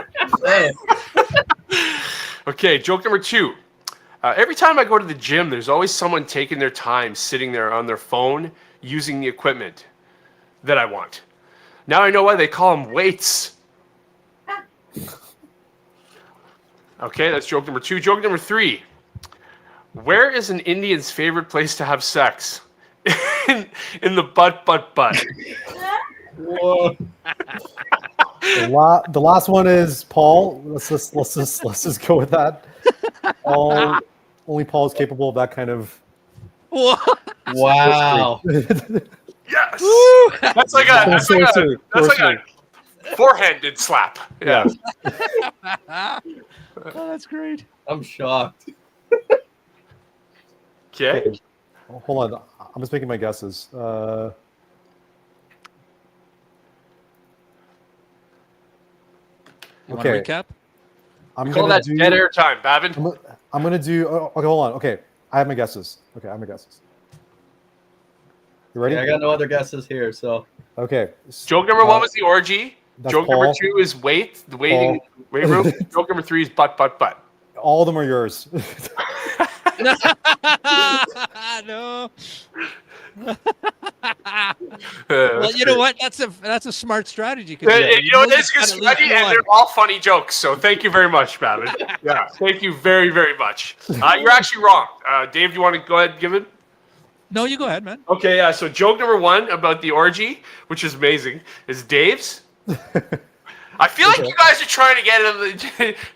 Okay, joke number 2. Every time I go to the gym, there's always someone taking their time sitting there on their phone using the equipment that I want. Now I know why they call them weights. Okay, that's joke number 2. Joke number 3. Where is an Indian's favorite place to have sex? in the butt. Whoa. the last one is Paul. Let's just go with that. Only Paul is capable of that kind of. Wow. Yes. That's like a forehand slap. Yeah. Oh, that's great. I'm shocked. Okay. Hold on, I'm just making my guesses. You want to Okay. recap? I'm Call gonna that do. dead air time, Bavin. I'm gonna do. Okay, hold on. Okay, I have my guesses. You ready? Yeah, I got no other guesses here, so Okay. Joke number 1 was the orgy. That's Joke Paul. number 2 is weight room. Joke number 3 is butt. All of them are yours. No. Well, you know what? That's a smart strategy. 'Cause You know, it's good got at least strategy, and one. they're all funny jokes. So thank you very much, Bavin. Yeah, thank you very, very much. You're actually wrong. Dave, do you want to go ahead and give it? No, you go ahead, man. Okay, yeah. So joke number 1 about the orgy, which is amazing, is Dave's. I feel like you guys are trying to get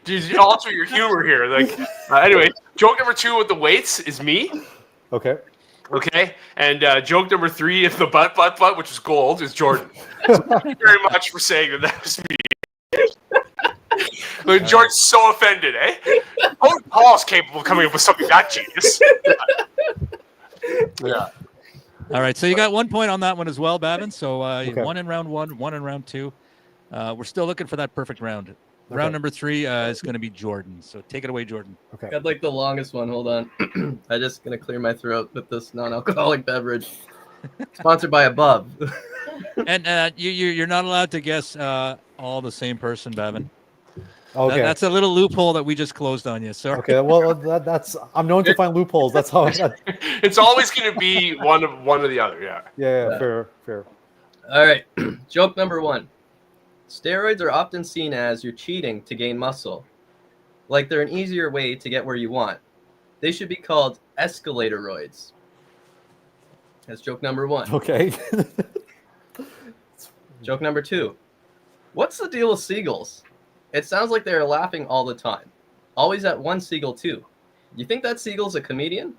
to alter your humor here. Like, anyway, joke number 2 with the weights is me. Okay. Okay, and joke number 3 is the butt, which is gold, is Jordan. So thank you very much for saying that was me. But Jordan's so offended, eh? Only Paul's capable of coming up with something that genius. Yeah. All right, so you got 1 point on that one as well, Bavin. So Okay. 1 in round 1, 1 in round 2. We're still looking for that perfect round. Round number 3 is going to be Jordan. So take it away, Jordan. Okay. got like the longest one. Hold on. I'm just gonna clear my throat with this non-alcoholic beverage. Sponsored by Above. And you're not allowed to guess all the same person, Bavin. Okay. That's a little loophole that we just closed on you. Sorry. Okay. Well, that's. I'm known to find loopholes. That's how. It's always going to be one or the other, yeah. Yeah. Fair. All right. Joke number 1. Steroids are often seen as you're cheating to gain muscle. Like they're an easier way to get where you want. They should be called escalator-roids. That's joke number 1. Okay. Joke number 2. What's the deal with seagulls? It sounds like they're laughing all the time. Always at one seagull too. You think that seagull's a comedian?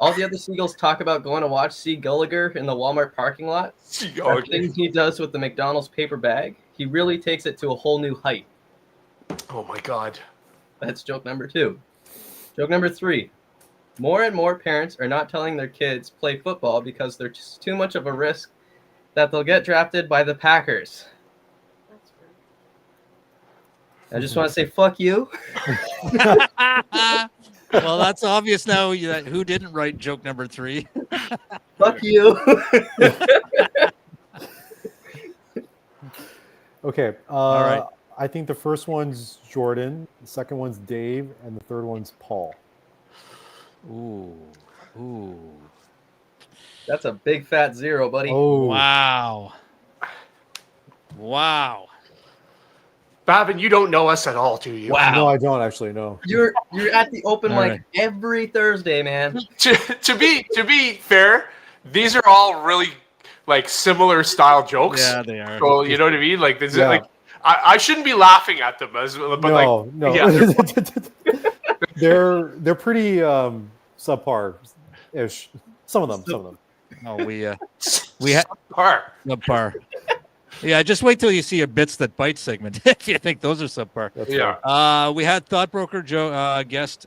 All the other seagulls talk about going to watch C. Gulliger in the Walmart parking lot. The things he does with the McDonald's paper bag. He really takes it to a whole new height. Oh my God. That's joke number 2. Joke number 3. More and more parents are not telling their kids play football because they're just too much of a risk that they'll get drafted by the Packers. I just want to say fuck you. Well, that's obvious now that who didn't write joke number 3. Fuck you. Okay. All right. I think the first one's Jordan, the second one's Dave, and the third one's Paul. Ooh. That's a big fat 0, buddy. Oh. Wow. Bavin, you don't know us at all, do you? Wow. No, I don't actually know. You're at the open All mic right. every Thursday, man. To be fair, these are all really like similar style jokes. Yeah, they are. So you know what I mean? Like this is Yeah. like I shouldn't be laughing at them, but no. yeah. they're pretty subpar-ish. Some of them. No, we had Subpar. subpar. Yeah, just wait till you see a bits that bite segment if you think those are subpar. That's Yeah. right. We had Thought Broker guest.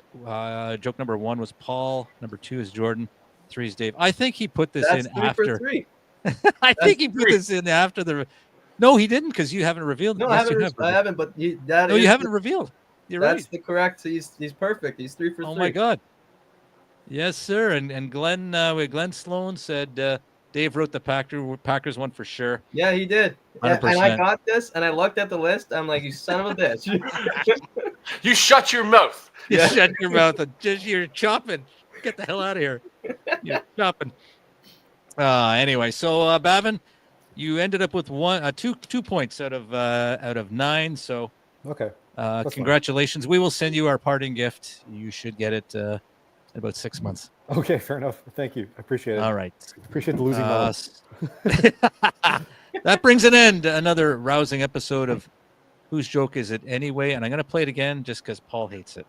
Joke number 1 was Paul. Number 2 is Jordan. 3 is Dave. I think he put this That's in 3 after. for 3. I think he put this in after the. No, he didn't because you haven't revealed. No, Yes, I you haven't. have. I haven't. But you haven't revealed. You're That's right. the correct. He's perfect. He's 3 for 3. Oh my God. Yes, sir. And Glenn Sloan said Dave wrote the Packers one for sure. Yeah, he did. And 100%. I got this, and I looked at the list. I'm like, you son of a bitch. You shut your mouth. You shut your mouth and you're chopping. Get the hell out of here. You're chopping. Anyway, so Bavin, you ended up with 2 points out of 9. So Okay. congratulations. We will send you our parting gift. You should get it in about 6 months. Okay, fair enough. Thank you. I appreciate it. All right. Appreciate the losing battle. That brings an end to another rousing episode of Whose Joke Is It Anyway? And I'm going to play it again just because Paul hates it.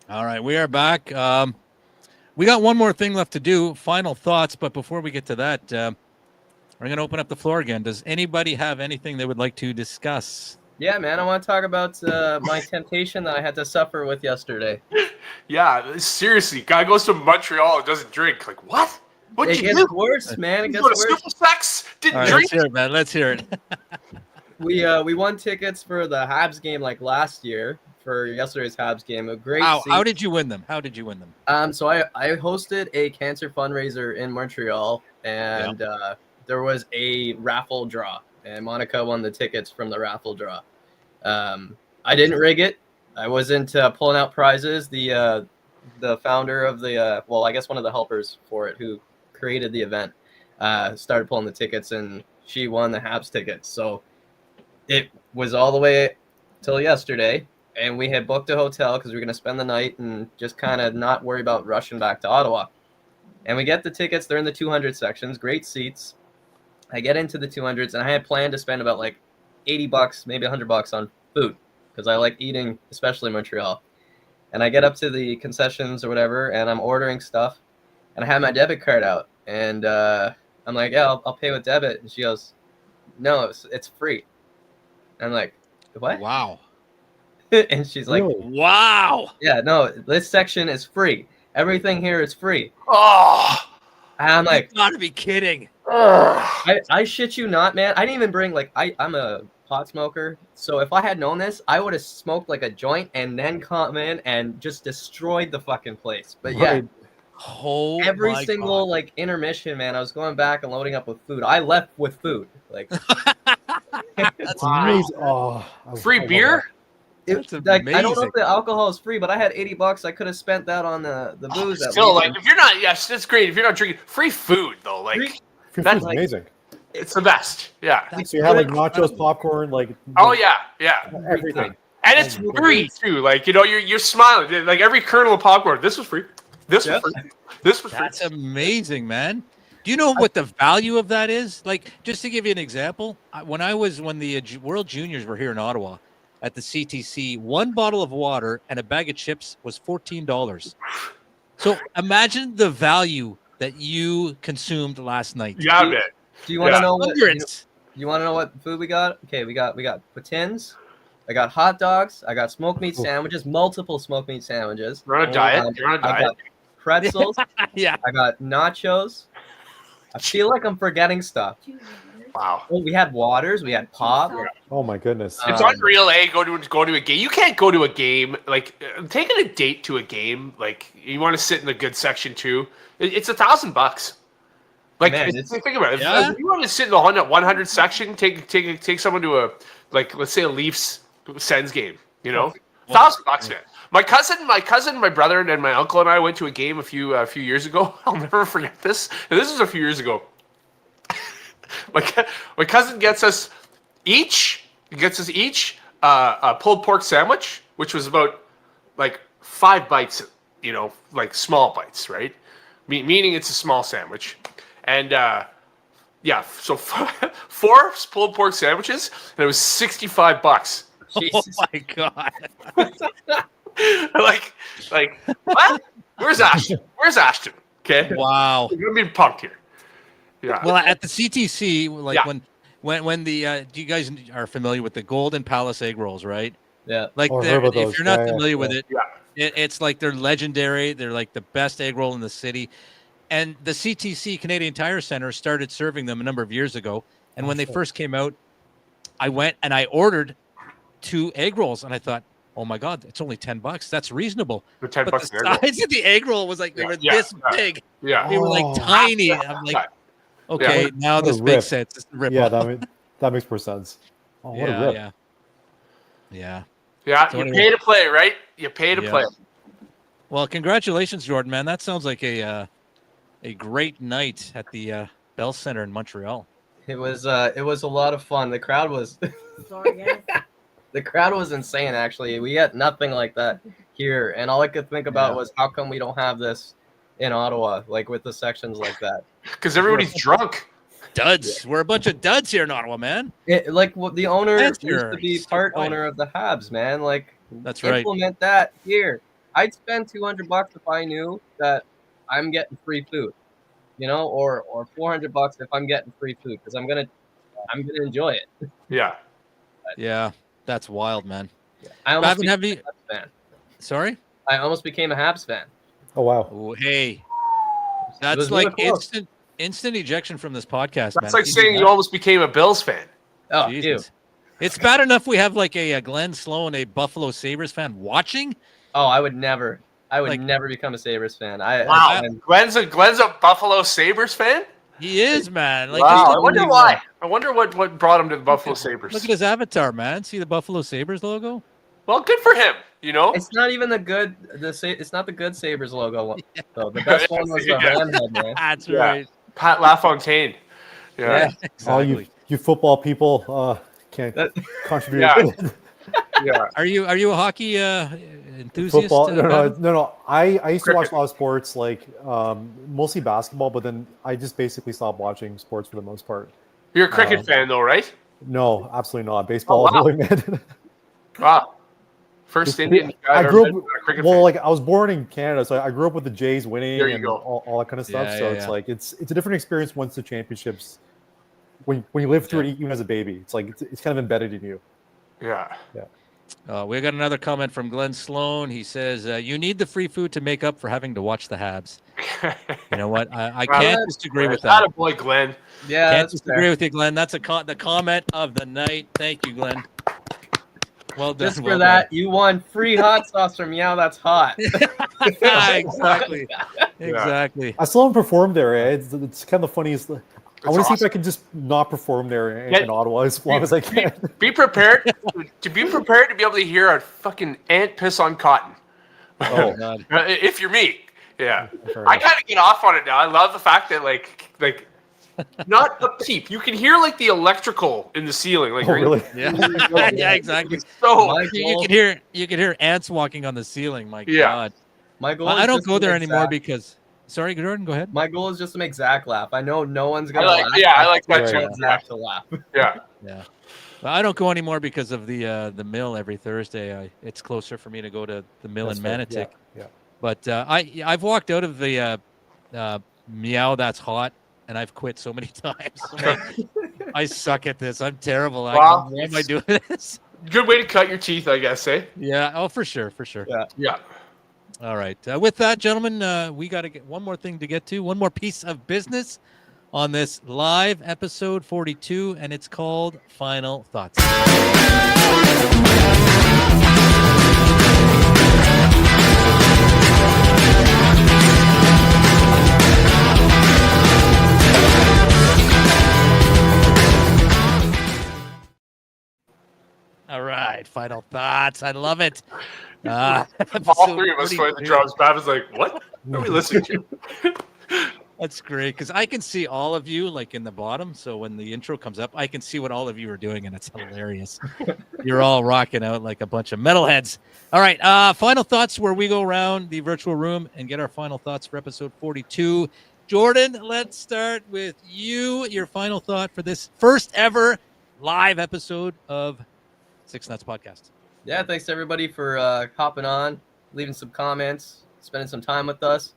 All right, we are back. We got one more thing left to do, final thoughts. But before we get to that, we're going to open up the floor again. Does anybody have anything they would like to discuss? Yeah, man, I want to talk about my temptation that I had to suffer with yesterday. Yeah, seriously, guy goes to Montreal and doesn't drink. Like what? What'd It you gets do? worse, man. It You gets go to worse. Super Sex? Didn't All right, drink? let's hear it, man. Let's hear it. We won tickets for the Habs game like last year for yesterday's Habs game. A great. How seat. did you win them? How did you win them? So I hosted a cancer fundraiser in Montreal, and there was a raffle draw, and Monica won the tickets from the raffle draw. I didn't rig it. I wasn't pulling out prizes. The founder of the I guess one of the helpers for it, who created the event, started pulling the tickets, and she won the Habs tickets. So it was all the way till yesterday. And we had booked a hotel because we were going to spend the night and just kind of not worry about rushing back to Ottawa. And we get the tickets. They're in the 200 sections. Great seats. I get into the 200s, and I had planned to spend about like $80, maybe $100 on food because I like eating, especially in Montreal. And I get up to the concessions or whatever, and I'm ordering stuff. And I have my debit card out. And I'm like, yeah, I'll pay with debit. And she goes, no, it's free. And I'm like, what? Wow. And she's like, Really? Wow. yeah, no, this section is free. Everything here is free. Oh, And I'm like, You gotta be kidding. I shit you not, man. I didn't even bring, like, I'm a pot smoker. So if I had known this, I would have smoked like a joint and then come in and just destroyed the fucking place. But yeah, Right. Oh, every my single God. like intermission, man, I was going back and loading up with food. I left with food. Like, That's Wow. amazing. Oh, free beer? That's like I don't know amazing. if the alcohol is free, but I had $80. I could have spent that on the booze. at Still, least. like, if you're not, yes, that's great. If you're not drinking, free food though, like Free- Free That's food's like- amazing. it's the best. Yeah. That's So you have like incredible. nachos, popcorn, like Oh yeah, yeah. everything. And it's Oh, my free too. Like you're smiling. Like every kernel of popcorn. This was free. This Yeah. was free. This was free. That's amazing, man. Do you know what the value of that is? Like, just to give you an example, when the World Juniors were here in Ottawa at the CTC, one bottle of water and a bag of chips was $14. So imagine the value that you consumed last night. Yeah, man. Do you want to Yeah. know what? Hundreds. You want to know what food we got? Okay, we got poutines. I got hot dogs. I got smoked meat Ooh. sandwiches, multiple smoked meat sandwiches. You're on a diet. Um, You're on a I diet. got pretzels. Yeah. I got nachos. I feel like I'm forgetting stuff. Wow. Oh, we had waters. We had pop. Oh my goodness. It's unreal, eh? Go to a game. You can't go to a game like taking a date to a game. Like you want to sit in the good section too. It's $1,000. Like Man, think about it. Yeah. If you want to sit in the 100 section, take someone to a like let's say a Leafs Sens game. You know, $1,000, man. My cousin, my brother, and my uncle and I went to a game a few years ago. I'll never forget this. And this was a few years ago. My cousin gets us each a pulled pork sandwich, which was about like 5 bites, like small bites, right? Meaning it's a small sandwich, and so 4 pulled pork sandwiches, and it was $65. Jesus. Oh my god! like what? Where's Ashton? Okay. Wow. You're being punked here. Yeah. Well, at the CTC, like Yeah. when the you guys are familiar with the Golden Palace egg rolls, right? Yeah. Like Oh, I heard about if those. you're not Yeah, familiar yeah, with yeah. it's like they're legendary. They're like the best egg roll in the city. And the CTC, Canadian Tire Center, started serving them a number of years ago. And when they first came out, I went and I ordered 2 egg rolls, and I thought, oh my god, it's only $10. That's reasonable. For $10 But an the egg roll. size of the egg roll was like they were this big. Yeah. They were like Oh. tiny. I'm like, okay, now What a this makes rip. sense. It's a rip Yeah, off. that makes more sense. Oh, what a rip. Yeah. Yeah. So You anyway. pay to play, right? You pay to Yeah. play. Well, congratulations, Jordan, man. That sounds like a great night at the Bell Center in Montreal. It was a lot of fun. The crowd was Sorry, guys. the crowd was insane. Actually, we had nothing like that here, and all I could think about was how come we don't have this in Ottawa, like with the sections like that. Because everybody's drunk. Duds. We're a bunch of duds here in Ottawa, man. The owner That's used your to be part point. owner of the Habs, man. Like, That's right. implement that here. I'd spend $200 if I knew that I'm getting free food, or $400 if I'm getting free food, because I'm gonna enjoy it. Yeah. Yeah, that's wild, man. I almost Haven't have became you? a Habs fan. Sorry. I almost became a Habs fan. Oh wow. Oh, hey, It that's was like really close. instant ejection from this podcast, man. That's like If you do saying you that- almost became a Bills fan. Oh, Jesus. ew. It's bad enough we have like a Glenn Sloan, a Buffalo Sabres fan, watching. Oh, I would never Like- never become a Sabres fan. Wow. Glenn's a Buffalo Sabres fan? He is, man. Like, Wow. just I look, wonder why. I wonder what brought him to the Buffalo Sabres. look at his avatar, man. See the Buffalo Sabres logo? Well, good for him, It's not even it's not the good Sabres logo. So the best one was the Yeah. Ram head, man. That's Yeah. right. Pat LaFontaine. Yeah. All Exactly. you football people can't That- contribute. Yeah. Yeah. Are you a hockey enthusiast? Football? Pat? No. I used to watch Cricket. a lot of sports, like mostly basketball, but then I just basically stopped watching sports for the most part. You're a cricket fan, though, right? No, absolutely not. Baseball, Oh, wow. really, man. Wow. First Indian. guy I I've ever grew been up. to a cricket Well, fan. like I was born in Canada, so I grew up with the Jays winning There you and go. all that kind of stuff. Yeah, so yeah, it's yeah. like it's a different experience once the championships. When you live through it, even as a baby, it's like it's kind of embedded in you. Yeah. We got another comment from Glenn Sloan. He says, "You need the free food to make up for having to watch the Habs." You know what? I Wow. can't disagree with that. Attaboy, Glenn. Yeah, Can't that's disagree fair. with you, Glenn. That's the comment of the night. Thank you, Glenn. Well done. Just for well that, you won free hot sauce from Meow That's Hot. done. Exactly. Exactly. I still haven't performed there. It's kind of the funniest. I want to see if awesome. I can just not perform there in, Yeah. in Ottawa as long as I can. Be prepared to be able to hear a fucking ant piss on cotton. Oh God. If you're me. Yeah. Fair I enough. kind of get off on it now. I love the fact that like not a peep. You can hear like the electrical in the ceiling. Like Oh, really? Yeah. Yeah. Exactly. so My You goal- can hear ants walking on the ceiling. My Yeah. God. My goal. I is don't just go to there make anymore Zach- because. Sorry, Jordan. Go ahead. My goal is just to make Zach laugh. I know no one's gonna I like- laugh. yeah, I like that just too. want Zach to laugh. yeah. Yeah. Well, I don't go anymore because of the mill every Thursday. It's closer for me to go to the mill That's in fair. Manotick. Yeah. But I've walked out of the Meow That's Hot, and I've quit so many times. I suck at this. I'm terrible. Well, Why am I it's- doing this? Good way to cut your teeth, I guess, eh? Yeah. Oh, for sure. For sure. Yeah. Yeah. All right. With that, gentlemen, we got to get one more thing to get to, one more piece of business on this live episode 42, and it's called Final Thoughts. All right. Final Thoughts. I love it. All three of us playing the drums. Bav was like, "What are we listening to?" That's great because I can see all of you like in the bottom. So when the intro comes up, I can see what all of you are doing, and it's hilarious. You're all rocking out like a bunch of metalheads. All right, final thoughts where we go around the virtual room and get our final thoughts for episode 42. Jordan, let's start with you. Your final thought for this first ever live episode of Six Nuts Podcast. Yeah, thanks to everybody for hopping on, leaving some comments, spending some time with us.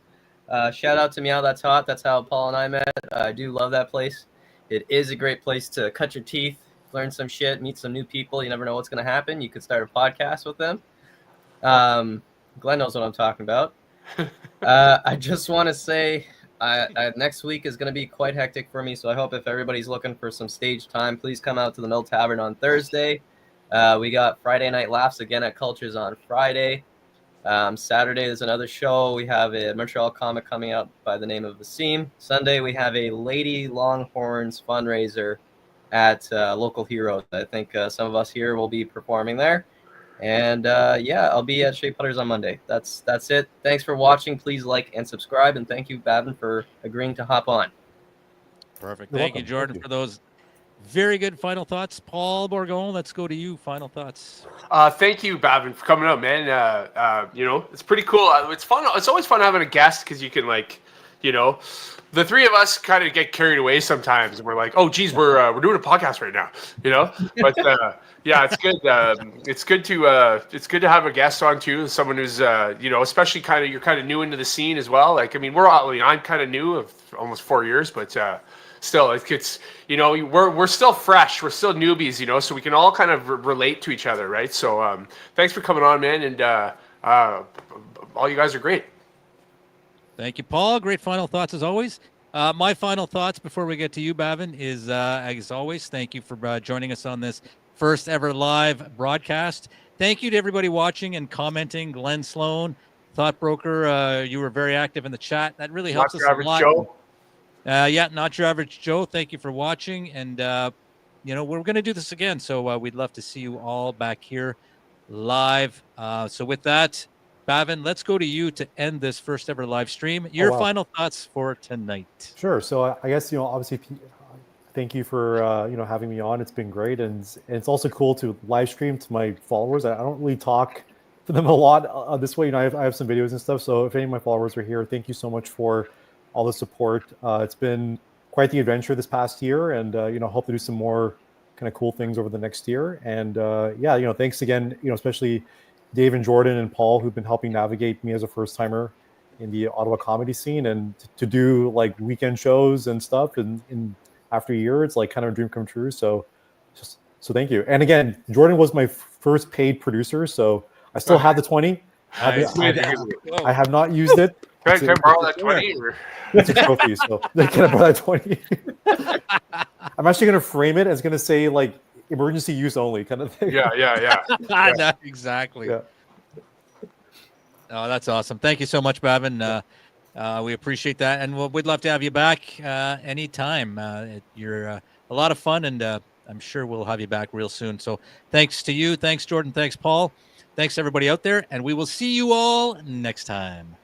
Shout out to Meow That's Hot. That's how Paul and I met. I do love that place. It is a great place to cut your teeth, learn some shit, meet some new people. You never know what's going to happen. You could start a podcast with them. Glenn knows what I'm talking about. I just want to say next week is going to be quite hectic for me, so I hope if everybody's looking for some stage time, please come out to the Mill Tavern on Thursday. We got Friday Night Laughs again at Cultures on Friday. Saturday there's another show. We have a Montreal comic coming out by the name of Vaseem. Sunday we have a Lady Longhorns fundraiser at Local Heroes. I think some of us here will be performing there. And I'll be at Shea Putters on Monday. That's it. Thanks for watching. Please like and subscribe. And thank you, Babin, for agreeing to hop on. Perfect. You're Thank welcome. you, Jordan, Thank you. for those very good final thoughts. Paul Bourgon, let's go to you. Final thoughts. Thank you, Babin, for coming out, man. It's pretty cool. It's fun. It's always fun having a guest because you can, the three of us kind of get carried away sometimes, and we're like, "Oh, geez, we're doing a podcast right now," But it's good. It's good to have a guest on too, someone who's especially you're kind of new into the scene as well. I'm kind of new of almost 4 years, but. Still, it's we're still fresh, we're still newbies, so we can all kind of relate to each other, right? So thanks for coming on, man, and all you guys are great. Thank you, Paul. Great final thoughts as always. My final thoughts before we get to you, Bavin, is as always, thank you for joining us on this first ever live broadcast. Thank you to everybody watching and commenting. Glenn Sloan, Thought Broker, you were very active in the chat. That really helps us a lot. Joe. Not your average Joe. Thank you for watching, and we're going to do this again. So we'd love to see you all back here live. So with that, Bavin, let's go to you to end this first ever live stream. Your final thoughts for tonight. Sure. So I guess obviously, thank you for having me on. It's been great, and it's also cool to live stream to my followers. I don't really talk to them a lot this way. I have some videos and stuff. So if any of my followers are here, thank you so much for all the support. It's been quite the adventure this past year, and hope to do some more kind of cool things over the next year. And thanks again, especially Dave and Jordan and Paul, who've been helping navigate me as a first timer in the Ottawa comedy scene, and to do like weekend shows and stuff. And after a year, it's like kind of a dream come true. So thank you. And again, Jordan was my first paid producer, so I still have the 20. I have not used it. Can I borrow that 20? It's a trophy, so can I borrow that 20? I'm actually going to frame it. It's going to say like emergency use only kind of thing. Yeah. No, exactly. Yeah. Oh, that's awesome. Thank you so much, Bavin. We appreciate that, and we'd love to have you back anytime. You're a lot of fun, and I'm sure we'll have you back real soon. So thanks to you. Thanks, Jordan. Thanks, Paul. Thanks, everybody out there, and we will see you all next time.